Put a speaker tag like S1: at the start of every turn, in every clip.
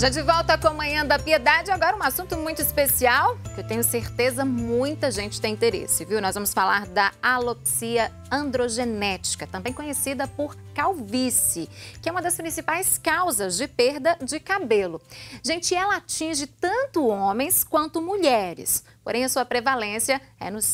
S1: Já de volta com a Manhã da Piedade, agora um assunto muito especial, que eu tenho certeza muita gente tem interesse, viu? Nós vamos falar da alopecia androgenética, também conhecida por calvície, que é uma das principais causas de perda de cabelo. Gente, ela atinge tanto homens quanto mulheres, porém a sua prevalência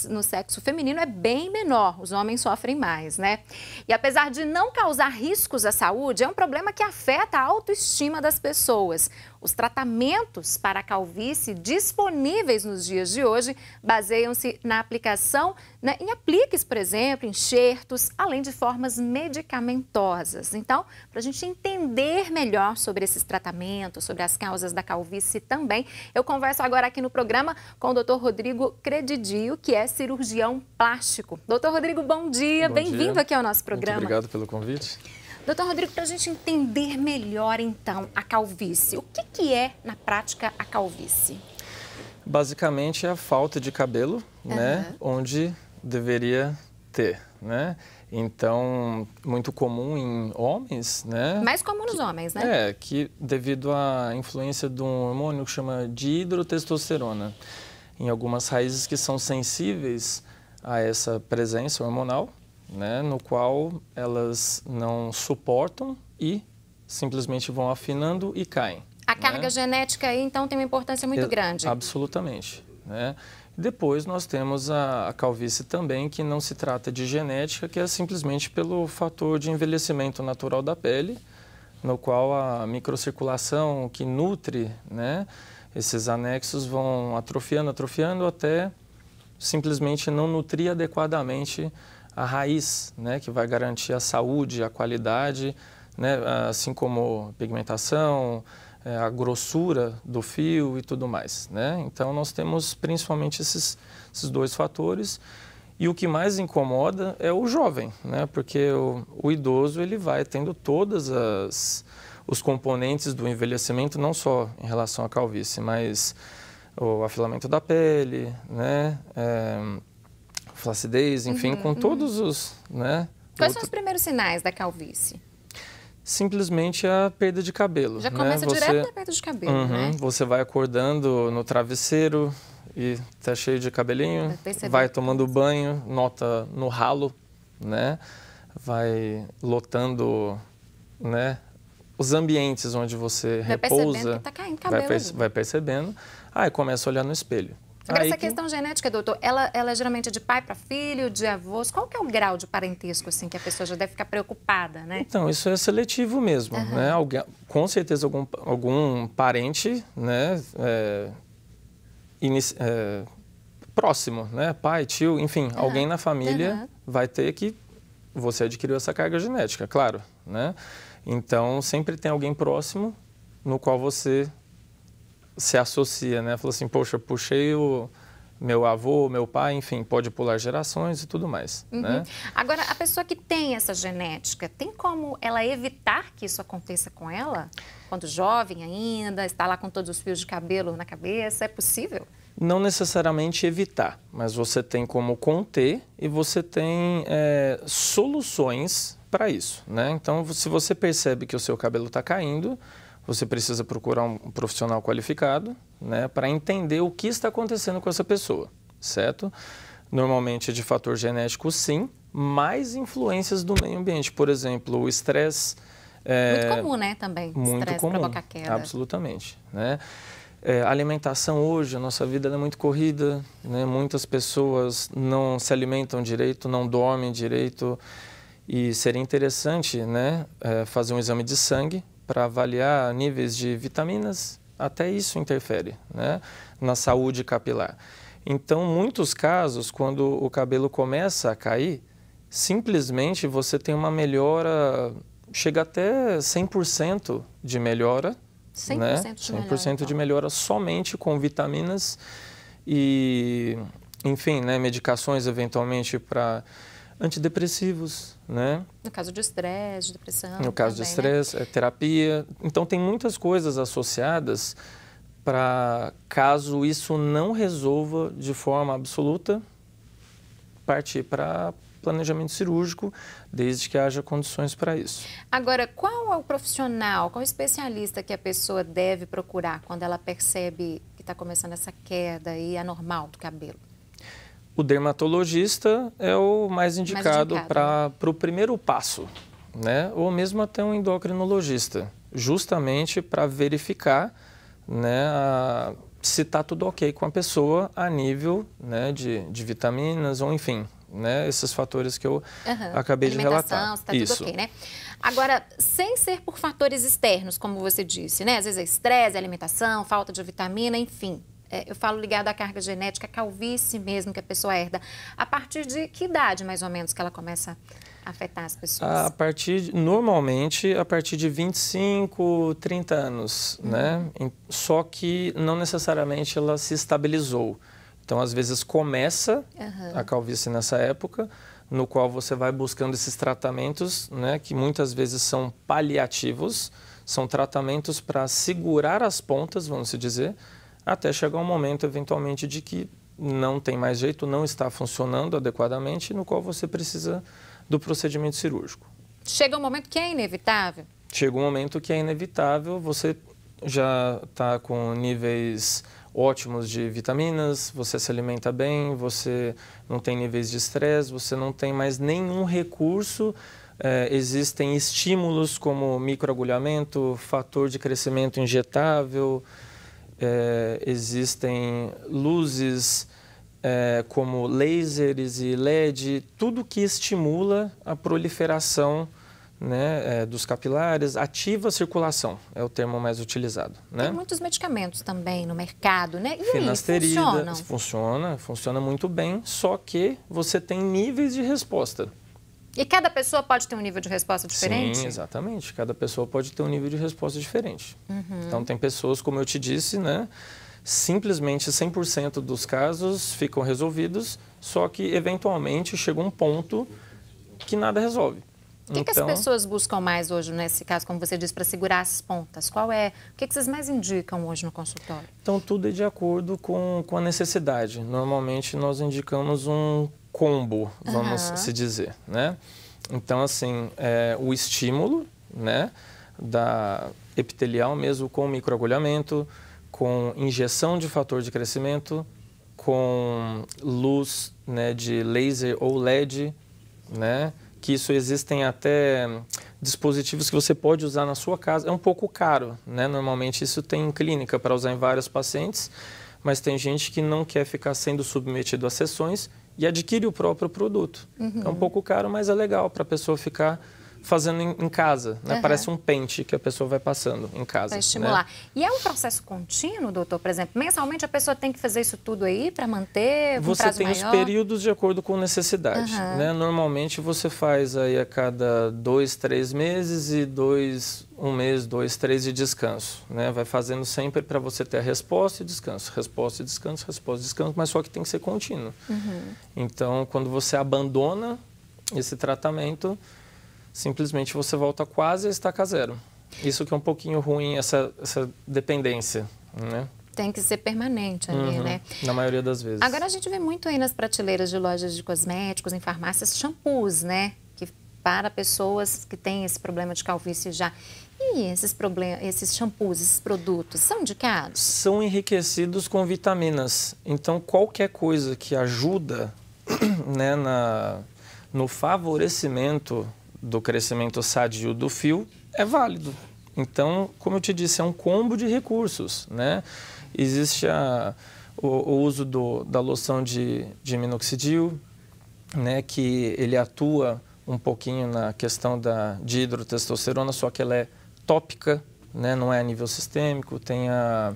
S1: no sexo feminino é bem menor, os homens sofrem mais, né? E apesar de não causar riscos à saúde, é um problema que afeta a autoestima das pessoas. Os tratamentos para a calvície disponíveis nos dias de hoje baseiam-se na aplicação, em apliques, por exemplo, enxertos, além de formas medicamentosas. Então, para a gente entender melhor sobre esses tratamentos, sobre as causas da calvície também, eu converso agora aqui no programa com o Dr. Rodrigo Credidio, que é cirurgião plástico. Doutor Rodrigo, bom dia, bem-vindo aqui ao nosso programa.
S2: Muito obrigado pelo convite.
S1: Doutor Rodrigo, para a gente entender melhor, então, a calvície, o que é, na prática, a calvície?
S2: Basicamente, é a falta de cabelo, né, onde deveria ter, né? Então, muito comum em homens, né?
S1: Mais comum nos homens, né?
S2: Que devido à influência de um hormônio que chama dihidrotestosterona, em algumas raízes que são sensíveis a essa presença hormonal, né, no qual elas não suportam e simplesmente vão afinando e caem.
S1: A carga genética aí, então, tem uma importância muito grande.
S2: Absolutamente, né? Depois nós temos a calvície também, que não se trata de genética, que é simplesmente pelo fator de envelhecimento natural da pele, no qual a microcirculação que nutre, né, esses anexos vão atrofiando até simplesmente não nutrir adequadamente a raiz, né, que vai garantir a saúde, a qualidade, né, assim como pigmentação, a grossura do fio e tudo mais, né? Então, nós temos principalmente esses dois fatores. E o que mais incomoda é o jovem, né? Porque o idoso ele vai tendo todos os componentes do envelhecimento, não só em relação à calvície, mas o afilamento da pele, né? Flacidez, enfim, com todos os... né?
S1: Quais são os primeiros sinais da calvície?
S2: Simplesmente a perda de cabelo.
S1: Já começa direto da perda de cabelo, né?
S2: Você vai acordando no travesseiro e tá cheio de cabelinho, vai tomando banho, nota no ralo, né? Vai lotando, né, os ambientes onde você repousa. Vai percebendo que tá caindo cabelo. Vai percebendo. Aí começa a olhar no espelho.
S1: Agora, essa questão genética, doutor, ela é geralmente de pai para filho, de avós? Qual que é o grau de parentesco, assim, que a pessoa já deve ficar preocupada, né?
S2: Então, isso é seletivo mesmo, né? Com certeza algum parente, né, próximo, né? Pai, tio, enfim, alguém na família vai ter que... Você adquiriu essa carga genética, claro, né? Então, sempre tem alguém próximo no qual você se associa, né? Falou assim, poxa, puxei o meu avô, meu pai, enfim, pode pular gerações e tudo mais, né?
S1: Agora, a pessoa que tem essa genética, tem como ela evitar que isso aconteça com ela? Quando jovem ainda, está lá com todos os fios de cabelo na cabeça, é possível?
S2: Não necessariamente evitar, mas você tem como conter e você tem soluções para isso, né? Então, se você percebe que o seu cabelo está caindo, você precisa procurar um profissional qualificado, né, para entender o que está acontecendo com essa pessoa, certo? Normalmente de fator genético, sim, mais influências do meio ambiente. Por exemplo, o estresse...
S1: muito comum, né, também?
S2: Muito
S1: estresse
S2: comum,
S1: provoca queda.
S2: Absolutamente, né? A alimentação hoje, a nossa vida é muito corrida, né? Muitas pessoas não se alimentam direito, não dormem direito. E seria interessante, né, fazer um exame de sangue para avaliar níveis de vitaminas, até isso interfere, né, na saúde capilar. Então, em muitos casos, quando o cabelo começa a cair, simplesmente você tem uma melhora, chega até 100% de melhora,
S1: 100%
S2: né?
S1: de melhora,
S2: 100% de melhora somente com vitaminas e, enfim, né, medicações eventualmente para antidepressivos, né?
S1: No caso de estresse, de depressão.
S2: No caso de estresse,
S1: né?
S2: Terapia. Então, tem muitas coisas associadas para, caso isso não resolva de forma absoluta, partir para planejamento cirúrgico, desde que haja condições para isso.
S1: Agora, qual é o profissional, qual é o especialista que a pessoa deve procurar quando ela percebe que está começando essa queda aí anormal do cabelo?
S2: O dermatologista é o mais indicado para o primeiro passo, né? Ou mesmo até um endocrinologista, justamente para verificar, né, se está tudo ok com a pessoa a nível, né, de vitaminas ou enfim, né, esses fatores que eu acabei de relatar.
S1: Se está tudo ok, né? Agora, sem ser por fatores externos, como você disse, né? Às vezes é estresse, alimentação, falta de vitamina, enfim. Eu falo ligado à carga genética, calvície mesmo que a pessoa herda. A partir de que idade, mais ou menos, que ela começa a afetar as pessoas?
S2: Normalmente, a partir de 25, 30 anos, né? Só que não necessariamente ela se estabilizou. Então, às vezes, começa a calvície nessa época, no qual você vai buscando esses tratamentos, né? Que muitas vezes são paliativos, são tratamentos para segurar as pontas, vamos dizer, até chegar um momento, eventualmente, de que não tem mais jeito, não está funcionando adequadamente, no qual você precisa do procedimento cirúrgico.
S1: Chega um momento que é inevitável?
S2: Chega um momento que é inevitável, você já está com níveis ótimos de vitaminas, você se alimenta bem, você não tem níveis de estresse, você não tem mais nenhum recurso. Existem estímulos como microagulhamento, fator de crescimento injetável, existem luzes como lasers e LED, tudo que estimula a proliferação, né, dos capilares, ativa a circulação, é o termo mais utilizado. Né?
S1: Tem muitos medicamentos também no mercado, né? E
S2: finasterida,
S1: aí,
S2: funciona muito bem, só que você tem níveis de resposta.
S1: E cada pessoa pode ter um nível de resposta diferente?
S2: Sim, exatamente. Cada pessoa pode ter um nível de resposta diferente. Então, tem pessoas, como eu te disse, né, simplesmente 100% dos casos ficam resolvidos, só que, eventualmente, chega um ponto que nada resolve.
S1: O que as pessoas buscam mais hoje, nesse caso, como você disse, para segurar as pontas? O que vocês mais indicam hoje no consultório?
S2: Então, tudo é de acordo com a necessidade. Normalmente, nós indicamos um combo, vamos se dizer, né? Então, assim, o estímulo, né, da epitelial mesmo com microagulhamento, com injeção de fator de crescimento, com luz, né, de laser ou LED, né? Que isso existem até dispositivos que você pode usar na sua casa. É um pouco caro, né? Normalmente isso tem em clínica para usar em vários pacientes, mas tem gente que não quer ficar sendo submetido a sessões e adquire o próprio produto. É um pouco caro, mas é legal para a pessoa ficar fazendo em casa, né? Parece um pente que a pessoa vai passando em casa.
S1: Para estimular.
S2: Né?
S1: E é um processo contínuo, doutor? Por exemplo, mensalmente a pessoa tem que fazer isso tudo aí para manter um prazo maior?
S2: Você tem os períodos de acordo com necessidade. Né? Normalmente você faz aí a cada 2, 3 meses e 1 mês, 2, 3 de descanso. Né? Vai fazendo sempre para você ter a resposta e descanso, resposta e descanso, resposta e descanso, mas só que tem que ser contínuo. Então, quando você abandona esse tratamento, simplesmente você volta quase a estaca zero. Isso que é um pouquinho ruim, essa dependência, né?
S1: Tem que ser permanente ali, né?
S2: Na maioria das vezes.
S1: Agora a gente vê muito aí nas prateleiras de lojas de cosméticos, em farmácias, shampoos, né? Que para pessoas que têm esse problema de calvície já. E esses shampoos, esses produtos, são indicados?
S2: São enriquecidos com vitaminas. Então, qualquer coisa que ajuda, né, no favorecimento do crescimento sadio do fio é válido. Então, como eu te disse, é um combo de recursos, né? Existe o uso da loção de minoxidil, né? Que ele atua um pouquinho na questão de hidrotestosterona, só que ela é tópica, né? Não é a nível sistêmico. Tem a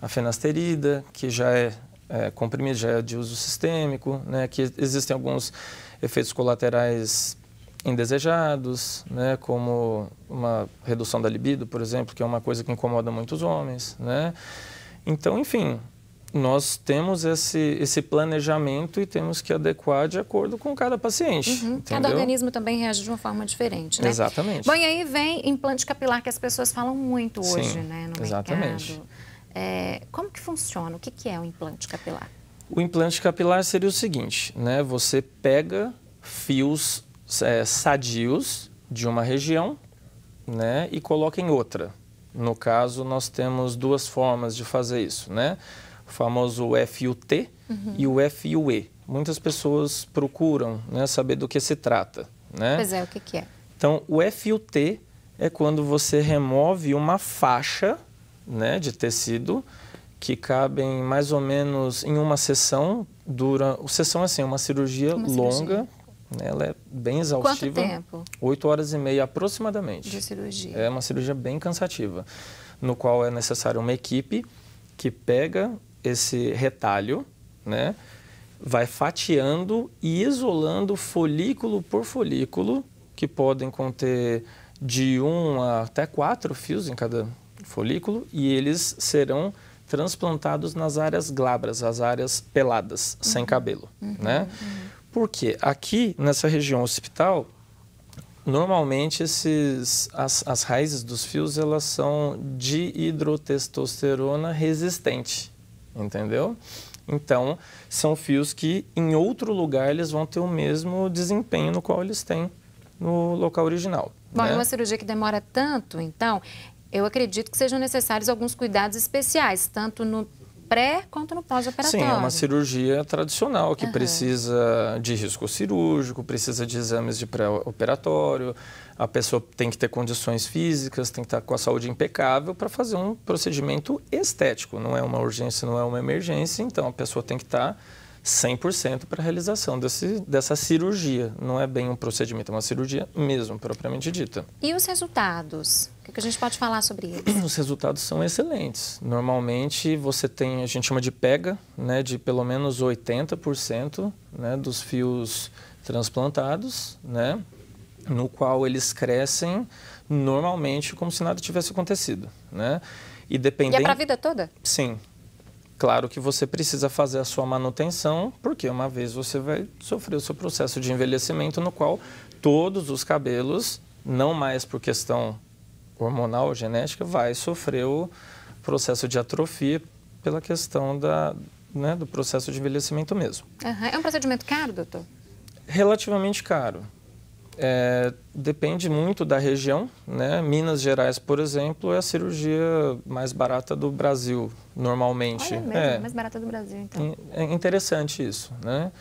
S2: finasterida, que já é comprimido, já é de uso sistêmico, né? Que existem alguns efeitos colaterais indesejados, né, como uma redução da libido, por exemplo, que é uma coisa que incomoda muitos homens, né? Então, enfim, nós temos esse planejamento e temos que adequar de acordo com cada paciente.
S1: Cada organismo também reage de uma forma diferente, né?
S2: Exatamente.
S1: Bom, e aí vem implante capilar, que as pessoas falam muito hoje, né, no
S2: exatamente.
S1: mercado. Como que funciona? O que é o implante capilar?
S2: O implante capilar seria o seguinte, né? Você pega fios sadios de uma região, né, e coloca em outra. No caso, nós temos duas formas de fazer isso, né? O famoso FUT e o FUE. Muitas pessoas procuram, né, saber do que se trata, né?
S1: Pois é, o que é?
S2: Então, o FUT é quando você remove uma faixa, né, de tecido que cabem mais ou menos em uma sessão. Sessão assim, uma cirurgia longa. Ela é bem exaustiva.
S1: Quanto tempo?
S2: 8 horas e meia aproximadamente.
S1: De cirurgia.
S2: É uma cirurgia bem cansativa, no qual é necessária uma equipe que pega esse retalho, né, vai fatiando e isolando folículo por folículo, que podem conter de 1 até 4 fios em cada folículo, e eles serão transplantados nas áreas glabras, as áreas peladas, sem cabelo, né? Porque aqui, nessa região occipital, normalmente as raízes dos fios, elas são de hidrotestosterona resistente, entendeu? Então, são fios que em outro lugar eles vão ter o mesmo desempenho no qual eles têm no local original.
S1: Bom,
S2: né?
S1: Uma cirurgia que demora tanto, então, eu acredito que sejam necessários alguns cuidados especiais, tanto no pré quanto no pós-operatório.
S2: Sim, é uma cirurgia tradicional que precisa de risco cirúrgico, precisa de exames de pré-operatório, a pessoa tem que ter condições físicas, tem que estar com a saúde impecável para fazer um procedimento estético. Não é uma urgência, não é uma emergência, então a pessoa tem que estar 100% para a realização dessa cirurgia. Não é bem um procedimento, é uma cirurgia mesmo, propriamente dita.
S1: E os resultados? O que a gente pode falar sobre eles?
S2: Os resultados são excelentes. Normalmente você tem, a gente chama de pega, né, de pelo menos 80%, né, dos fios transplantados, né, no qual eles crescem normalmente como se nada tivesse acontecido, né? E
S1: é para a vida toda?
S2: Sim. Claro que você precisa fazer a sua manutenção, porque uma vez você vai sofrer o seu processo de envelhecimento, no qual todos os cabelos, não mais por questão hormonal ou genética, vai sofrer o processo de atrofia pela questão do processo de envelhecimento mesmo.
S1: É um procedimento caro, doutor?
S2: Relativamente caro. Depende muito da região, né? Minas Gerais, por exemplo, é a cirurgia mais barata do Brasil, normalmente.
S1: Olha mesmo, mais barata do Brasil, então.
S2: É interessante isso, né?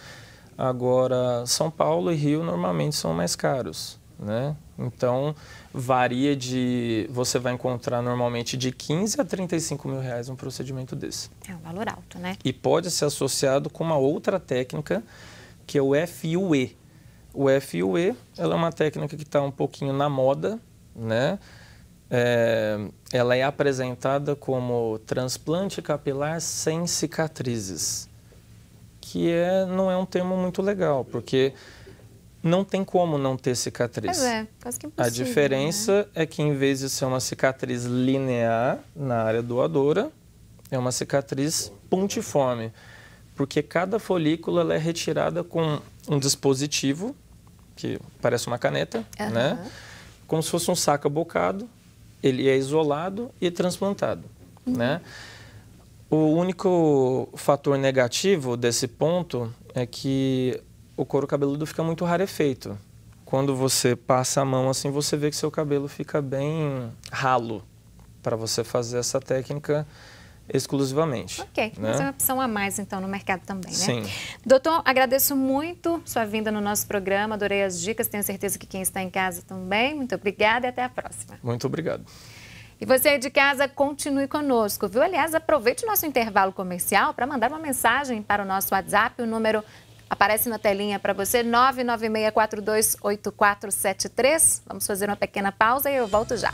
S2: Agora, São Paulo e Rio normalmente são mais caros, né? Então, varia você vai encontrar normalmente de 15 a 35 mil reais um procedimento desse.
S1: É um valor alto, né?
S2: E pode ser associado com uma outra técnica, que é o FUE. O FUE, ela é uma técnica que está um pouquinho na moda, né? Ela é apresentada como transplante capilar sem cicatrizes, que não é um termo muito legal, porque não tem como não ter cicatriz.
S1: Pois é, quase que impossível.
S2: A diferença é que, em vez de ser uma cicatriz linear na área doadora, é uma cicatriz pontiforme, porque cada folícula ela é retirada com um dispositivo que parece uma caneta, né? Como se fosse um saca-bocado, ele é isolado e transplantado, né? O único fator negativo desse ponto é que o couro cabeludo fica muito rarefeito. Quando você passa a mão assim, você vê que seu cabelo fica bem ralo para você fazer essa técnica exclusivamente.
S1: Ok,
S2: né?
S1: Mas é uma opção a mais, então, no mercado também, né?
S2: Sim.
S1: Doutor, agradeço muito sua vinda no nosso programa, adorei as dicas, tenho certeza que quem está em casa também. Muito obrigada e até a próxima.
S2: Muito obrigado.
S1: E você aí de casa, continue conosco, viu? Aliás, aproveite o nosso intervalo comercial para mandar uma mensagem para o nosso WhatsApp, o número aparece na telinha para você, 996428473. Vamos fazer uma pequena pausa e eu volto já.